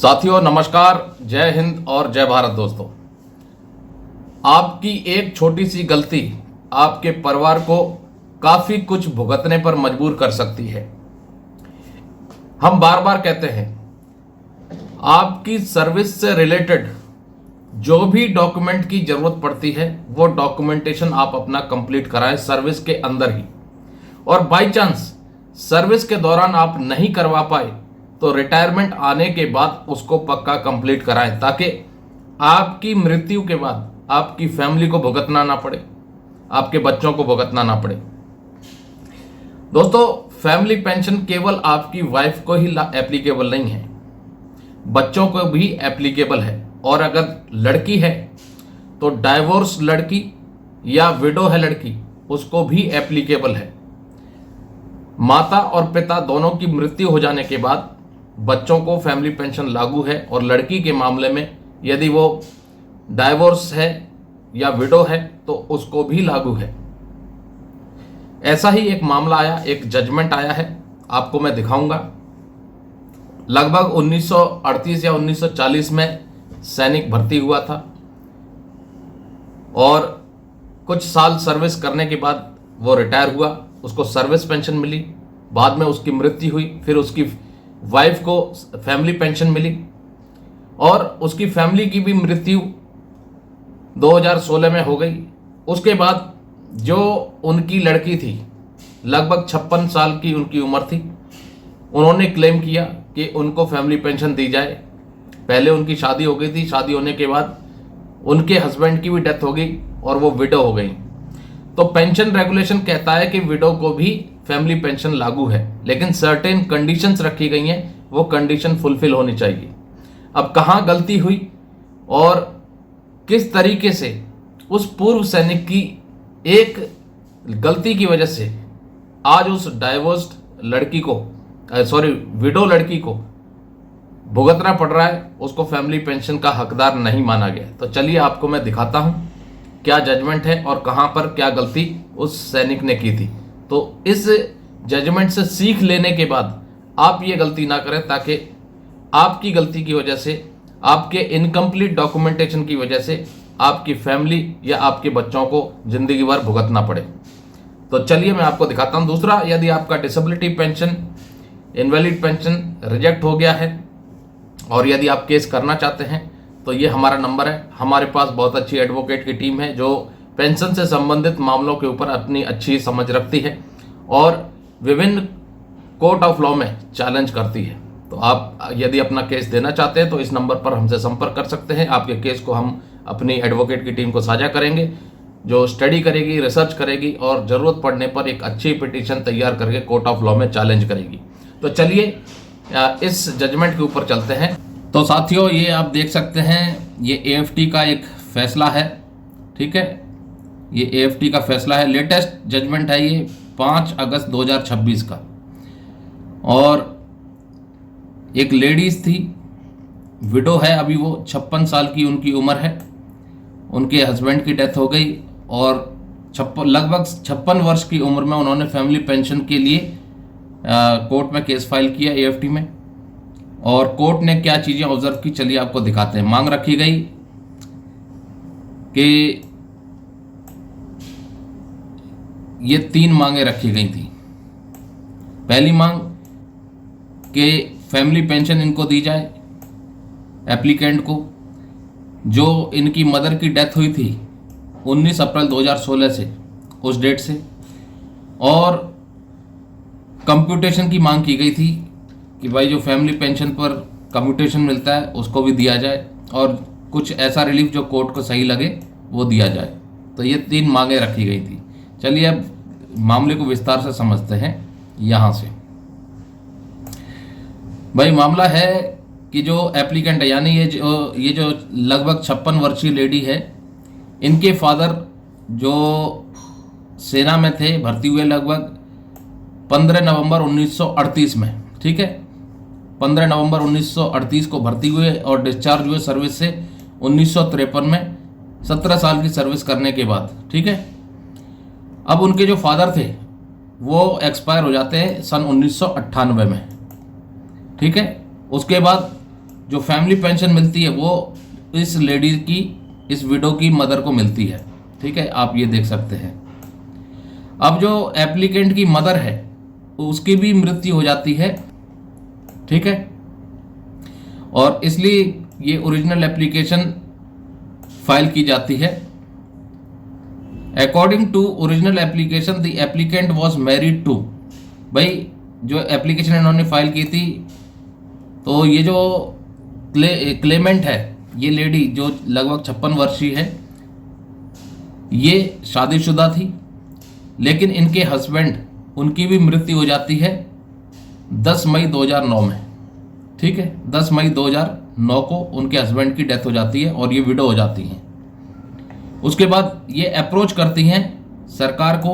साथियों नमस्कार, जय हिंद और जय भारत। दोस्तों, आपकी एक छोटी सी गलती आपके परिवार को काफी कुछ भुगतने पर मजबूर कर सकती है। हम बार बार कहते हैं, आपकी सर्विस से रिलेटेड जो भी डॉक्यूमेंट की जरूरत पड़ती है वो डॉक्यूमेंटेशन आप अपना कंप्लीट कराएं सर्विस के अंदर ही। और बाय चांस सर्विस के दौरान आप नहीं करवा पाए तो रिटायरमेंट आने के बाद उसको पक्का कंप्लीट कराएं, ताकि आपकी मृत्यु के बाद आपकी फैमिली को भुगतना ना पड़े, आपके बच्चों को भुगतना ना पड़े। दोस्तों, फैमिली पेंशन केवल आपकी वाइफ को ही एप्लीकेबल नहीं है, बच्चों को भी एप्लीकेबल है। और अगर लड़की है तो डाइवोर्स लड़की या विडो है लड़की, उसको भी एप्लीकेबल है। माता और पिता दोनों की मृत्यु हो जाने के बाद बच्चों को फैमिली पेंशन लागू है, और लड़की के मामले में यदि वो डाइवोर्स है या विडो है तो उसको भी लागू है। ऐसा ही एक मामला आया, एक जजमेंट आया है, आपको मैं दिखाऊंगा। लगभग 1938 या 1940 में सैनिक भर्ती हुआ था और कुछ साल सर्विस करने के बाद वो रिटायर हुआ, उसको सर्विस पेंशन मिली। बाद में उसकी मृत्यु हुई, फिर उसकी वाइफ को फैमिली पेंशन मिली, और उसकी फैमिली की भी मृत्यु 2016 में हो गई। उसके बाद जो उनकी लड़की थी, लगभग 56 साल की उनकी उम्र थी, उन्होंने क्लेम किया कि उनको फैमिली पेंशन दी जाए। पहले उनकी शादी हो गई थी, शादी होने के बाद उनके हस्बैंड की भी डेथ हो गई और वो विडो हो गई। तो पेंशन रेगुलेशन कहता है कि विडो को भी फैमिली पेंशन लागू है, लेकिन सर्टेन कंडीशंस रखी गई हैं, वो कंडीशन फुलफिल होनी चाहिए। अब कहाँ गलती हुई और किस तरीके से उस पूर्व सैनिक की एक गलती की वजह से आज उस डाइवोर्स्ड लड़की को विडो लड़की को भुगतना पड़ रहा है, उसको फैमिली पेंशन का हकदार नहीं माना गया। तो चलिए आपको मैं दिखाता हूं क्या जजमेंट है और कहां पर क्या गलती उस सैनिक ने की थी। तो इस जजमेंट से सीख लेने के बाद आप ये गलती ना करें, ताकि आपकी गलती की वजह से, आपके इनकम्प्लीट डॉक्यूमेंटेशन की वजह से आपकी फैमिली या आपके बच्चों को जिंदगी भर भुगतना पड़े। तो चलिए मैं आपको दिखाता हूं। दूसरा, यदि आपका disability pension, invalid pension reject हो गया है और यदि आप केस करना चाहते हैं तो ये हमारा नंबर है। हमारे पास बहुत अच्छी एडवोकेट की टीम है जो पेंशन से संबंधित मामलों के ऊपर अपनी अच्छी समझ रखती है और विभिन्न कोर्ट ऑफ लॉ में चैलेंज करती है। तो आप यदि अपना केस देना चाहते हैं तो इस नंबर पर हमसे संपर्क कर सकते हैं। आपके केस को हम अपनी एडवोकेट की टीम को साझा करेंगे, जो स्टडी करेगी, रिसर्च करेगी और ज़रूरत पड़ने पर एक अच्छी पिटीशन तैयार करके कोर्ट ऑफ लॉ में चैलेंज करेगी। तो चलिए इस जजमेंट के ऊपर चलते हैं। तो साथियों, ये आप देख सकते हैं, ये एएफटी का एक फैसला है, ठीक है। ये एएफटी का फैसला है, लेटेस्ट जजमेंट है ये 5 अगस्त 2026 का। और एक लेडीज थी, विडो है, अभी वो 56 साल की उनकी उम्र है, उनके हस्बैंड की डेथ हो गई और लगभग 56 वर्ष की उम्र में उन्होंने फैमिली पेंशन के लिए कोर्ट में केस फाइल किया एएफटी में। और कोर्ट ने क्या चीज़ें ऑब्जर्व की, चलिए आपको दिखाते हैं। मांग रखी गई कि ये 3 मांगें रखी गई थी। पहली मांग कि फैमिली पेंशन इनको दी जाए, एप्लीकेंट को, जो इनकी मदर की डेथ हुई थी 19 अप्रैल 2016 से, उस डेट से। और कंप्यूटेशन की मांग की गई थी कि भाई जो फैमिली पेंशन पर कंप्यूटेशन मिलता है उसको भी दिया जाए, और कुछ ऐसा रिलीफ जो कोर्ट को सही लगे वो दिया जाए। तो ये 3 मांगें रखी गई थी। चलिए अब मामले को विस्तार से समझते हैं। यहाँ से भाई मामला है कि जो एप्लीकेंट है, यानी ये जो लगभग 56 वर्षीय लेडी है, इनके फादर जो सेना में थे, भर्ती हुए लगभग 15 नवंबर 1938 में, ठीक है। 15 नवंबर 1938 को भर्ती हुए और डिस्चार्ज हुए सर्विस से 1953 में, 17 साल की सर्विस करने के बाद, ठीक है। अब उनके जो फादर थे वो एक्सपायर हो जाते हैं सन 1998 में, ठीक है। उसके बाद जो फैमिली पेंशन मिलती है वो इस लेडी की, इस विडो की मदर को मिलती है। ठीक है, आप ये देख सकते हैं। अब जो एप्लीकेंट की मदर है उसकी भी मृत्यु हो जाती है। ठीक है, और इसलिए ये ओरिजिनल एप्लीकेशन फाइल की जाती है। According to original application the applicant was married to, भाई जो एप्लीकेशन इन्होंने फाइल की थी, तो ये जो क्लेमेंट है, ये लेडी जो लगभग 56 वर्षीय है, ये शादीशुदा थी, लेकिन इनके हस्बैंड, उनकी भी मृत्यु हो जाती है 10 मई 2009 में। ठीक है, 10 मई 2009 को उनके हस्बैंड की डेथ हो जाती है और ये विडो हो जाती हैं। उसके बाद ये अप्रोच करती हैं सरकार को,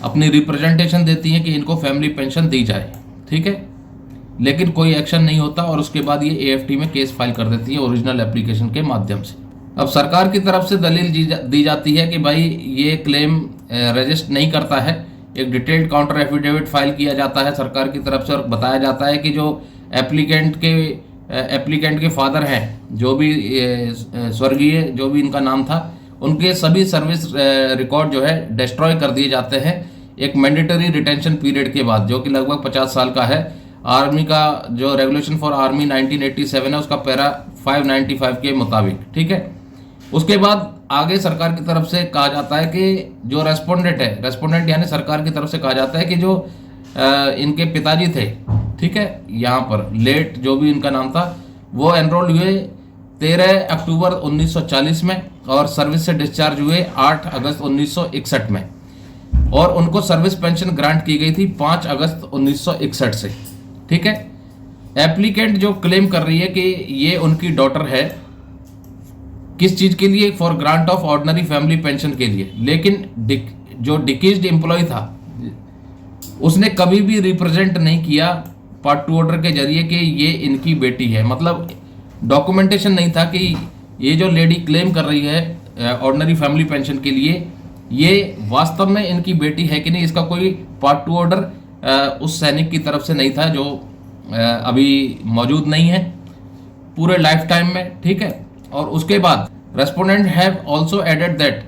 अपनी रिप्रेजेंटेशन देती हैं कि इनको फैमिली पेंशन दी जाए। ठीक है, लेकिन कोई एक्शन नहीं होता और उसके बाद ये एएफटी में केस फाइल कर देती है ओरिजिनल एप्लीकेशन के माध्यम से। अब सरकार की तरफ से दलील दी जाती है कि भाई ये क्लेम रजिस्टर नहीं करता है। एक डिटेल्ड काउंटर एफिडेविट फाइल किया जाता है सरकार की तरफ से और बताया जाता है कि जो एप्लीकेंट के फादर हैं, जो भी स्वर्गीय जो भी इनका नाम था, उनके सभी सर्विस रिकॉर्ड जो है डिस्ट्रॉय कर दिए जाते हैं एक मैंडेटरी रिटेंशन पीरियड के बाद, जो कि लगभग 50 साल का है। आर्मी का जो रेगुलेशन फॉर आर्मी 1987 है उसका पैरा 595 के मुताबिक। ठीक है, उसके बाद आगे सरकार की तरफ से कहा जाता है कि जो रेस्पोंडेंट यानी सरकार की तरफ से कहा जाता है कि जो इनके पिताजी थे, ठीक है, यहाँ पर लेट जो भी इनका नाम था, वो एनरोल हुए 13 अक्टूबर 1940 में और सर्विस से डिस्चार्ज हुए 8 अगस्त 1961 में, और उनको सर्विस पेंशन ग्रांट की गई थी 5 अगस्त 1961 से। ठीक है, एप्लीकेंट जो क्लेम कर रही है कि ये उनकी डॉटर है, किस चीज के लिए? For grant of ordinary family pension के लिए। लेकिन जो डिकीज्ड एम्प्लॉय था उसने कभी भी रिप्रेजेंट नहीं किया पार्ट 2 ऑर्डर के जरिए कि ये इनकी बेटी है। मतलब डॉक्यूमेंटेशन नहीं था कि ये जो लेडी क्लेम कर रही है ऑर्डिनरी फैमिली पेंशन के लिए, ये वास्तव में इनकी बेटी है कि नहीं, इसका कोई पार्ट 2 ऑर्डर उस सैनिक की तरफ से नहीं था जो अभी मौजूद नहीं है पूरे लाइफ टाइम में। ठीक है, और उसके बाद respondent have also added that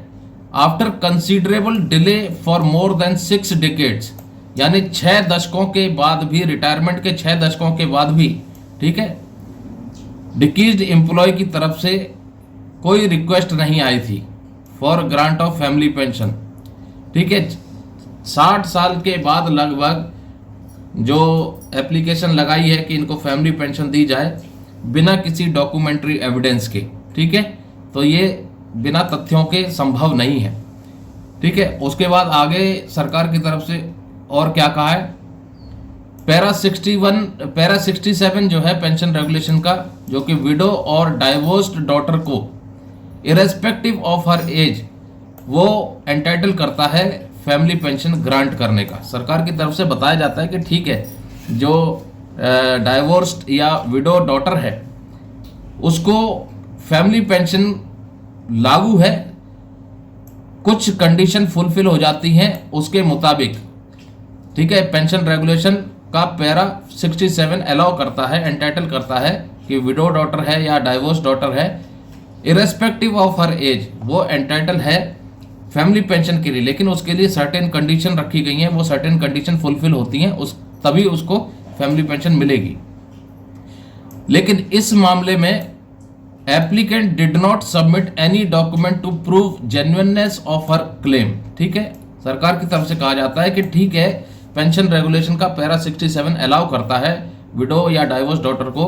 after considerable delay for more than 6 decades, यानी 6 दशकों के बाद भी, रिटायरमेंट के 6 दशकों के बाद भी, ठीक है, डिकीज्ड एम्प्लॉय की तरफ से कोई रिक्वेस्ट नहीं आई थी for grant of family pension. ठीक है, 60 साल के बाद लगभग जो एप्लीकेशन लगाई है कि इनको फैमिली पेंशन दी जाए बिना किसी डॉक्यूमेंट्री एविडेंस के। ठीक है, तो ये बिना तथ्यों के संभव नहीं है। ठीक है, उसके बाद आगे सरकार की तरफ से और क्या कहा है? पैरा 67 जो है पेंशन रेगुलेशन का, जो कि विडो और डाइवोर्स्ड डॉटर को इरेस्पेक्टिव ऑफ हर एज वो एंटाइटल करता है फैमिली पेंशन ग्रांट करने का। सरकार की तरफ से बताया जाता है कि ठीक है, जो डाइवोर्स्ड या विडो डॉटर है उसको फैमिली पेंशन लागू है, कुछ कंडीशन फुलफिल हो जाती हैं उसके मुताबिक। ठीक है, पेंशन रेगुलेशन का पैरा 67 अलाउ करता है, एंटाइटल करता है कि विडो डॉटर है या डाइवोर्स डॉटर है, इरेस्पेक्टिव ऑफ हर एज वो एंटाइटल है फैमिली पेंशन के लिए। लेकिन उसके लिए सर्टेन कंडीशन रखी गई हैं, वो सर्टेन कंडीशन फुलफिल होती हैं तभी उसको फैमिली पेंशन मिलेगी। लेकिन इस मामले में applicant did not submit any document to prove genuineness of her claim. ठीक है, सरकार की तरफ से कहा जाता है कि ठीक है, पेंशन रेगुलेशन का पैरा 67 अलाउ करता है विडो या डाइवोर्स डॉटर को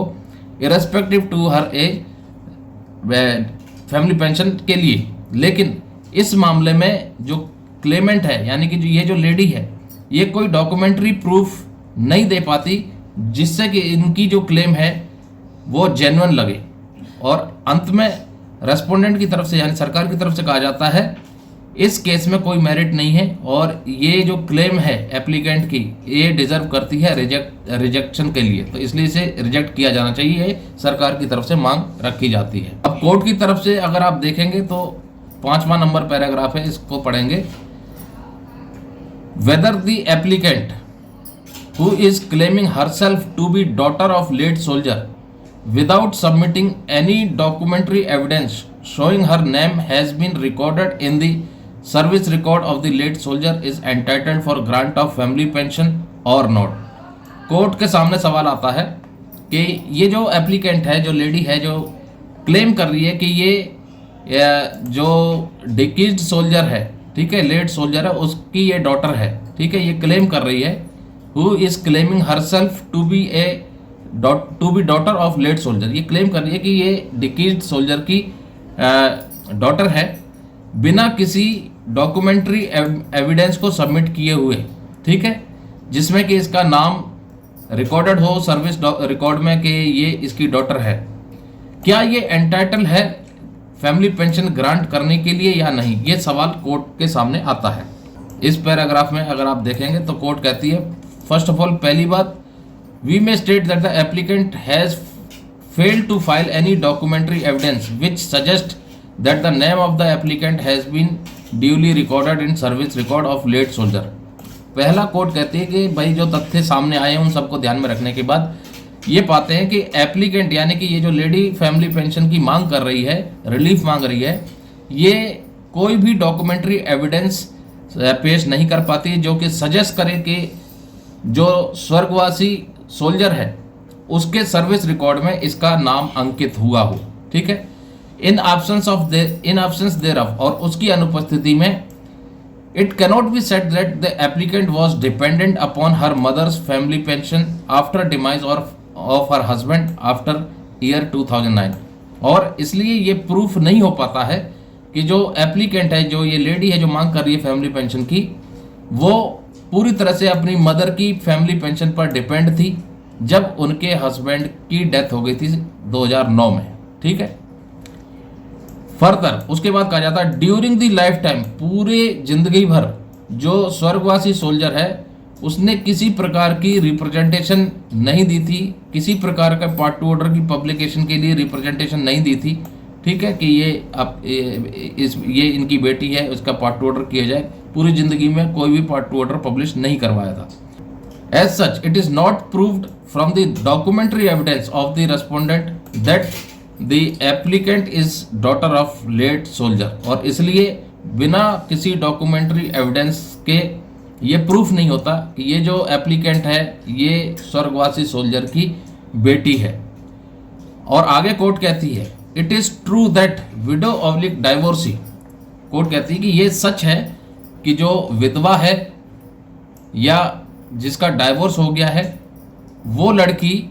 irrespective to her age family pension के लिए। लेकिन इस मामले में जो क्लेमेंट है, यानी कि ये जो लेडी है, ये कोई डॉक्यूमेंट्री प्रूफ नहीं दे पाती जिससे कि इनकी जो क्लेम है वो जेन्युइन लगे। और अंत में रेस्पोंडेंट की तरफ से यानी सरकार की तरफ से कहा जाता है इस केस में कोई मेरिट नहीं है और ये जो क्लेम है एप्लीकेंट की, ये डिजर्व करती है रिजेक्शन के लिए, तो इसलिए इसे रिजेक्ट किया जाना चाहिए, सरकार की तरफ से मांग रखी जाती है। अब कोर्ट की तरफ से अगर आप देखेंगे तो 5वां नंबर पैराग्राफ है, इसको पढ़ेंगे। Whether the applicant who is claiming herself to be daughter of late soldier without submitting any documentary evidence showing her name has been recorded in the service record of the late soldier is entitled for grant of family pension or not। Court के सामने सवाल आता है कि ये जो applicant है, जो लेडी है, जो क्लेम कर रही है कि ये जो डिकीज्ड सोल्जर है, ठीक है, लेट सोल्जर है, उसकी ये डॉटर है, ठीक है, ये क्लेम कर रही है, who is claiming herself to be daughter of late soldier. ये क्लेम कर रही है कि ये डिकीज्ड सोल्जर की डॉटर है, बिना किसी डॉक्यूमेंट्री एविडेंस को सबमिट किए हुए, ठीक है, जिसमें कि इसका नाम रिकॉर्डेड हो सर्विस रिकॉर्ड में कि ये इसकी डॉटर है। क्या ये एंटाइटल है फैमिली पेंशन ग्रांट करने के लिए या नहीं, ये सवाल कोर्ट के सामने आता है। इस पैराग्राफ में अगर आप देखेंगे तो कोर्ट कहती है, फर्स्ट ऑफ ऑल, पहली बात, we may state that the applicant has failed to file any documentary evidence which suggest that the name of the applicant has been duly recorded in service record of late soldier. पहला court कहती है कि भाई जो तथ्य सामने आए हैं उन सबको ध्यान में रखने के बाद ये पाते हैं कि एप्लीकेंट यानी कि ये जो लेडी फैमिली पेंशन की मांग कर रही है, रिलीफ मांग रही है, ये कोई भी डॉक्यूमेंट्री एविडेंस पेश नहीं कर पाती जो कि सजेस्ट करे कि जो स्वर्गवासी सोल्जर है उसके सर्विस रिकॉर्ड में इसका नाम अंकित हुआ हो, ठीक है। इन एब्सेंस देयरऑफ, और उसकी अनुपस्थिति में, it cannot be said that the applicant was dependent upon her mother's family pension after demise of her husband after year 2009। और इसलिए ये प्रूफ नहीं हो पाता है कि जो एप्लीकेंट है, जो ये लेडी है जो मांग कर रही है फैमिली पेंशन की, वो पूरी तरह से अपनी मदर की फैमिली पेंशन पर डिपेंड थी जब उनके हस्बैंड की डेथ हो गई थी 2009 में, ठीक है। फर्दर उसके बाद कहा जाता है, ड्यूरिंग द लाइफ टाइम, पूरे जिंदगी भर जो स्वर्गवासी सोल्जर है उसने किसी प्रकार की रिप्रेजेंटेशन नहीं दी थी, किसी प्रकार का पार्ट टू ऑर्डर की पब्लिकेशन के लिए रिप्रेजेंटेशन नहीं दी थी, ठीक है, कि ये अब ये इनकी बेटी है, उसका पार्ट टू ऑर्डर किया जाए। पूरी जिंदगी में कोई भी पार्ट टू ऑर्डर पब्लिश नहीं करवाया था। As such it is not proved from the documentary evidence of the respondent that the applicant is daughter of late soldier. और इसलिए बिना किसी डॉक्यूमेंट्री एविडेंस के ये प्रूफ नहीं होता कि ये जो एप्लीकेंट है ये स्वर्गवासी सोल्जर की बेटी है। और आगे कोर्ट कहती है, it is true that window oblique divorcee, court कहती है कि ये सच है कि जो विधवा है या जिसका डाइवोर्स हो गया है वो लड़की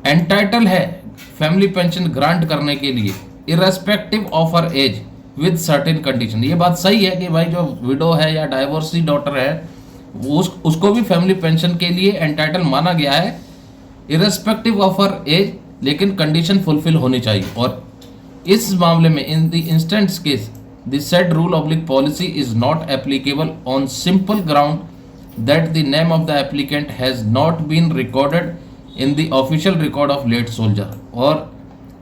एंटाइटल है फैमिली पेंशन ग्रांट करने के लिए irrespective of her age with certain condition. ये बात सही है कि भाई जो विडो है या डाइवोर्सी डॉटर है उसको भी फैमिली पेंशन के लिए एंटाइटल माना गया है इररेस्पेक्टिव ऑफ हर एज, लेकिन कंडीशन फुलफिल होनी चाहिए। और इस मामले में in the instant case the said rule oblique policy is not applicable on simple ground that the name of the applicant has not been recorded in the official record of late soldier. और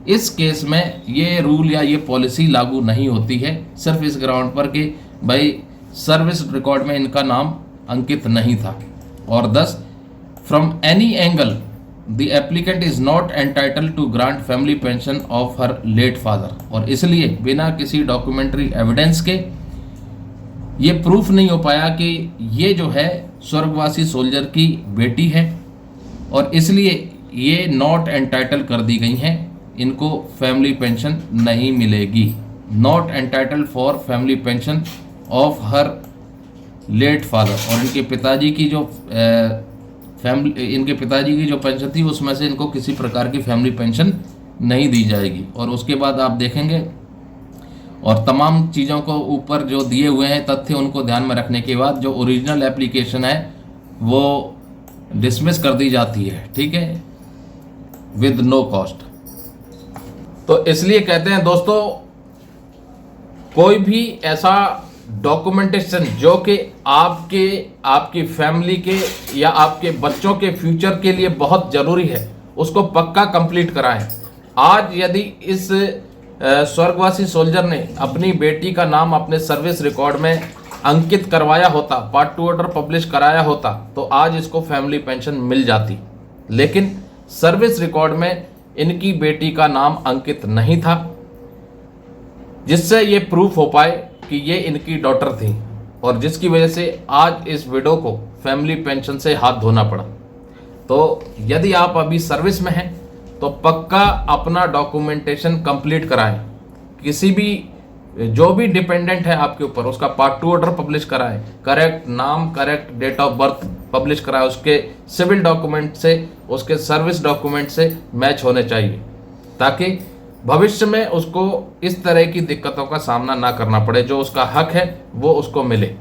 इस case में ये rule या ये policy लागू नहीं होती है सिर्फ इस ग्राउंड पर कि भाई सर्विस रिकॉर्ड में इनका नाम अंकित नहीं था। और thus from any angle the applicant is not entitle to grant family pension of her late father. और इसलिए बिना किसी डॉक्यूमेंट्री एविडेंस के ये प्रूफ नहीं हो पाया कि ये जो है स्वर्गवासी सोल्जर की बेटी है और इसलिए ये नॉट एंटाइटल कर दी गई हैं, इनको फैमिली पेंशन नहीं मिलेगी। Not entitle for family pension of her late father. और इनके पिताजी की जो पेंशन थी उसमें से इनको किसी प्रकार की फैमिली पेंशन नहीं दी जाएगी। और उसके बाद आप देखेंगे और तमाम चीज़ों को ऊपर जो दिए हुए हैं तथ्य उनको ध्यान में रखने के बाद जो ओरिजिनल एप्लीकेशन है वो डिसमिस कर दी जाती है, ठीक है, विद नो कॉस्ट। तो इसलिए कहते हैं दोस्तों, कोई भी ऐसा डॉक्यूमेंटेशन जो कि आपकी फैमिली के या आपके बच्चों के फ्यूचर के लिए बहुत ज़रूरी है उसको पक्का कंप्लीट कराएं। आज यदि इस स्वर्गवासी सोल्जर ने अपनी बेटी का नाम अपने सर्विस रिकॉर्ड में अंकित करवाया होता, पार्ट टू ऑर्डर पब्लिश कराया होता, तो आज इसको फैमिली पेंशन मिल जाती। लेकिन सर्विस रिकॉर्ड में इनकी बेटी का नाम अंकित नहीं था, जिससे ये प्रूफ हो पाए कि ये इनकी डॉटर थी, और जिसकी वजह से आज इस विडो को फैमिली पेंशन से हाथ धोना पड़ा। तो यदि आप अभी सर्विस में हैं तो पक्का अपना डॉक्यूमेंटेशन कंप्लीट कराएं। किसी भी जो भी डिपेंडेंट है आपके ऊपर, उसका पार्ट 2 ऑर्डर पब्लिश कराएं, करेक्ट नाम, correct date of birth publish कराएं, उसके सिविल डॉक्यूमेंट से, उसके सर्विस डॉक्यूमेंट से मैच होने चाहिए, ताकि भविष्य में उसको इस तरह की दिक्कतों का सामना ना करना पड़े, जो उसका हक है वो उसको मिले।